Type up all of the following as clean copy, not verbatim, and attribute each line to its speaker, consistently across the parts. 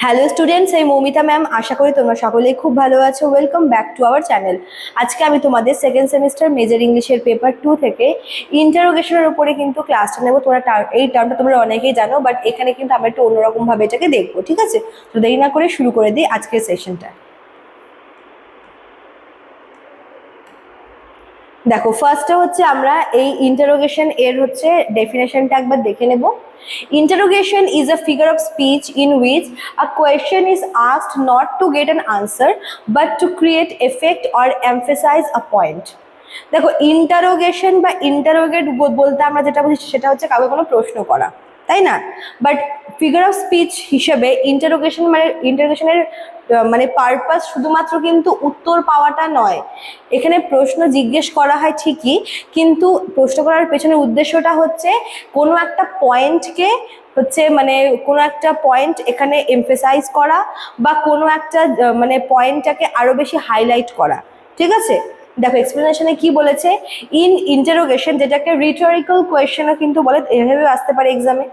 Speaker 1: Hello students, এই Moumita ma'am. আশা করি তোমরা সকলেই খুব ভালো আছো। Welcome back to our channel. আজকে আমি তোমাদের সেকেন্ড সেমিস্টার মেজর ইংলিশের পেপার 2 থেকে ইন্টারোগেশনের উপরে কিন্তু ক্লাসটা নেবো। তোমরা এই টার্মটা তোমরা অনেকেই জানো, বাট এখানে কিন্তু আমরা একটু অন্যরকম ভাবে এটাকে দেখবো। ঠিক আছে, তো দেরি না করে শুরু করে দিই আজকের সেশনটা। দেখো, ফার্স্টে হচ্ছে আমরা এই ইন্টারোগেশন এর হচ্ছে ডেফিনেশনটা একবার দেখে নেব। Interrogation is a figure of speech in which a question is asked not to get an answer but to create effect or emphasize a point. দেখো, ইন্টারোগেশন বা ইন্টারোগেট বলতে আমরা যেটা বুঝি সেটা হচ্ছে কাউকে কোনো প্রশ্ন করা, তাই না? বাট ফিগার অফ স্পিচ হিসেবে ইন্টারোগেশনের মানে পারপাস শুধুমাত্র কিন্তু উত্তর পাওয়াটা নয়। এখানে প্রশ্ন জিজ্ঞেস করা হয় ঠিকই, কিন্তু প্রশ্ন করার পেছনে উদ্দেশ্যটা হচ্ছে কোনো একটা পয়েন্টকে হচ্ছে মানে কোনো একটা পয়েন্ট এখানে এমফেসাইজ করা বা কোনো একটা মানে পয়েন্টটাকে আরো বেশি হাইলাইট করা। ঠিক আছে, দেখো এক্সপ্লেনেশনে কি বলেছে। ইন ইন্টারোগেশন, যেটাকে রিটোরিক্যাল কোয়েশ্চেনও কিন্তু বলে, এভাবে আসতে পারে এক্সামে।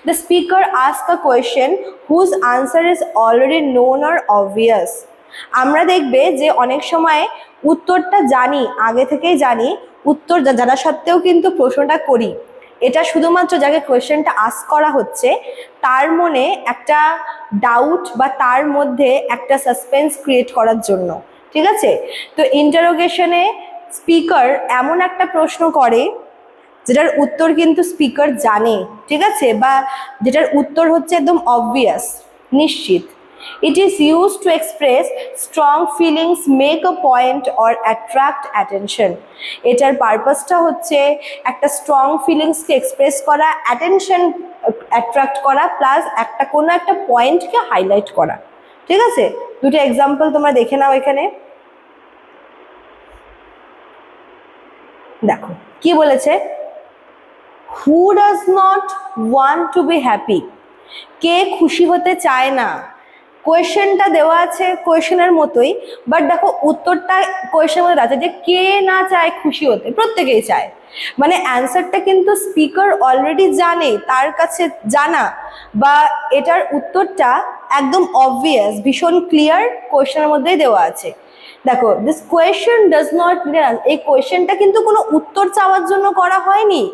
Speaker 1: The speaker ask a question whose answer is already known or obvious. আমরা দেখবে যে অনেক সময় উত্তরটা জানি, আগে থেকেই জানি, উত্তর জানা সত্ত্বেও কিন্তু প্রশ্নটা করি। এটা শুধুমাত্র যাকে কোয়েশ্চেনটা আস্ক করা হচ্ছে তার মনে একটা ডাউট বা তার মধ্যে একটা সাসপেন্স ক্রিয়েট করার জন্য। ঠিক আছে, তো ইন্টারোগেশনে স্পিকার এমন একটা প্রশ্ন করে যেটার উত্তর কিন্তু স্পিকার জানে। ঠিক আছে, বা যেটার উত্তর হচ্ছে একদম অবভিয়াস, নিশ্চিত। It is used to express strong feelings, make a point or attract attention. এটার পারপাসটা হচ্ছে একটা স্ট্রং ফিলিংসকে এক্সপ্রেস করা, অ্যাটেনশন অ্যাট্রাক্ট করা, প্লাস একটা কোনো একটা পয়েন্টকে হাইলাইট করা। ঠিক আছে, দুটো এক্সাম্পল তোমরা দেখে নাও এখানে। দেখো কি বলেছে, who does not want to be happy. কে খুশি হতে চায় না? কোয়েশ্চেনটা দেওয়া আছে কোয়েশ্চেনের মতোই, বাট দেখো উত্তরটা কোয়েশ্চেনের মধ্যে আছে যে কে না চায় খুশি হতে, প্রত্যেকেই চায়। মানে অ্যান্সারটা কিন্তু স্পিকার অলরেডি জানে, তার কাছে জানা, বা এটার উত্তরটা একদম অবভিয়াস, ভীষণ ক্লিয়ার, কোয়েশ্চেনের মধ্যেই দেওয়া আছে। দেখো, দিস কোয়েশ্চেন ডাজ নট, এই কোয়েশ্চেনটা কিন্তু কোনো উত্তর চাওয়ার জন্য করা হয়নি।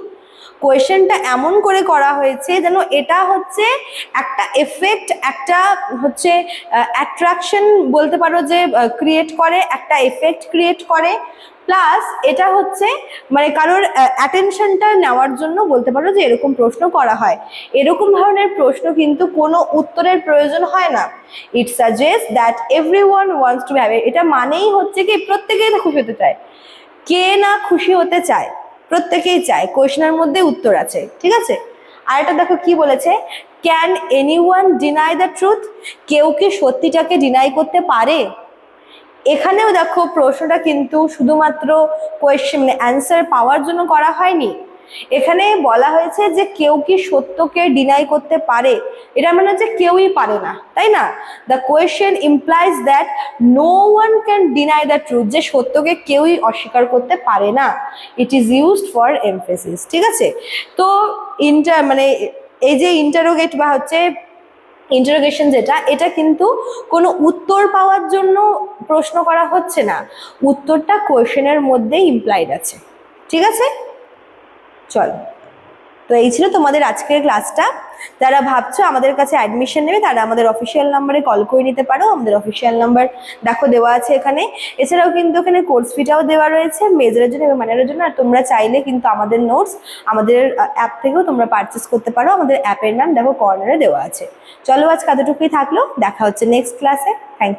Speaker 1: কোয়েশ্চেনটা এমন করে করা হয়েছে যেন এটা হচ্ছে একটা এফেক্ট, একটা হচ্ছে অ্যাট্রাকশন বলতে পারো, যে ক্রিয়েট করে, একটা এফেক্ট ক্রিয়েট করে, প্লাস এটা হচ্ছে মানে কারোর অ্যাটেনশনটা নেওয়ার জন্য বলতে পারো যে এরকম প্রশ্ন করা হয়। এরকম ধরনের প্রশ্ন কিন্তু কোনো উত্তরের প্রয়োজন হয় না। ইট suggest that everyone wants to have, এটা মানেই হচ্ছে কি প্রত্যেকেই খুশি হতে চায়। কে না খুশি হতে চায়? প্রত্যেকেই চায়, কোয়েশ্চেনের মধ্যে উত্তর আছে। ঠিক আছে, আর এটা দেখো কি বলেছে, can anyone deny the truth. কেউ কি সত্যিটাকে ডিনাই করতে পারে? এখানেও দেখো প্রশ্নটা কিন্তু শুধুমাত্র কোয়েশ্চেন মানে অ্যান্সার পাওয়ার জন্য করা হয়নি। এখানে বলা হয়েছে যে কেউ কি সত্যকে ডিনাই করতে পারে, এটা মানে হচ্ছে কেউই পারে না, তাই না? The question implies that no one can deny the truth, যে সত্যকে কেউই অস্বীকার করতে পারে না। It is used for emphasis. ঠিক আছে, তো মানে এই যে ইন্টারোগেট বা হচ্ছে ইন্টারোগেশন যেটা, এটা কিন্তু কোনো উত্তর পাওয়ার জন্য প্রশ্ন করা হচ্ছে না, উত্তরটা কোয়েশ্চেনের মধ্যেই ইমপ্লাইড আছে। ঠিক আছে, চলো, তো এই ছিল তোমাদের আজকের ক্লাসটা। যারা ভাবছো আমাদের কাছে অ্যাডমিশন নেবে তারা আমাদের অফিসিয়াল নাম্বারে কল করে নিতে পারো। আমাদের অফিসিয়াল নাম্বার দেখো দেওয়া আছে এখানে। এছাড়াও কিন্তু এখানে কোর্স ফিটাও দেওয়া রয়েছে মেজরের জন্য এবং মাইনরের জন্য। আর তোমরা চাইলে কিন্তু আমাদের নোটস আমাদের অ্যাপ থেকেও তোমরা পারচেস করতে পারো। আমাদের অ্যাপের নাম দেখো কর্নারে দেওয়া আছে। চলো, আজকে এতটুকুই থাকলো, দেখা হচ্ছে নেক্সট ক্লাসে। Thank you.